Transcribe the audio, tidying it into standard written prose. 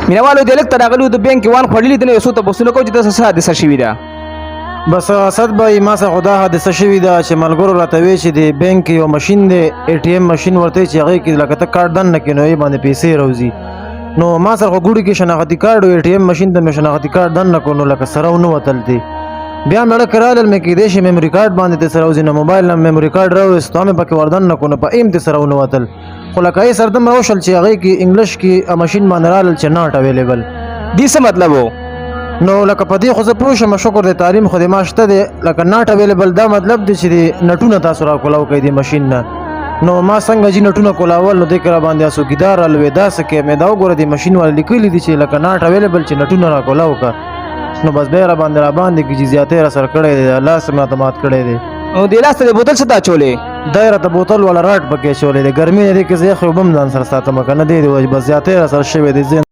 مینوالو د لک تراغلو د بانک وان خړلې د یو څه ته بوسنه کو چې تاسو څه حادثه شوې ده. بس اسد بھائی ما څخه خدا حادثه شوې ده چې ملګرو راته وی چې د بانک یو ماشين دی ATM ماشين ورته چې هغه کې لکه ته کارت دن نه کینو یې باندې پیسې راوځي. نو ما سره ګوډي کې شناختی کارت او ATM ماشين ته مې شناختی کارت دن نه کونو لکه سره ونه وتل دی. بیا مړه کړل مې کې دې شي میموري کارت باندې ته سره وځي نو موبایل نه میموري کارت راوست ته مې پکې وردن نه کونو په ایم ته سره ونه وتل. خو لکه یې سردم راوشل چې هغه کې انګلیش کې ماشين باندې رال چې ناٹ اویلیبل دې څه مطلب وو؟ نو لکه په دې خو زه پوه شم شکر د تعلیم خو د ما شته دی لکه ناٹ اویلیبل دا مطلب دی چې د نټونه تاسو را کولاو کوي د ماشین نه. نو ما څنګه چې نټونه کولاول نو دې کرا باندې اسو ګیدار الوي دا سکه مې دا وګوره د ماشین ول لیکلي دي چې لکه ناٹ اویلیبل چې نټونه را کولاو کا. نو بس به را باندې کې جزئیات را سره کړی دی الله سم اعتماد کړی دی. او د لاس ته بوتل څه تا چولې؟ دایره ته بوتل ولا راټ پکې چولې دی ګرمي دې کې زه خو بم ځان سره ساتم کنه دی بس زیاتې را سره شوی دی.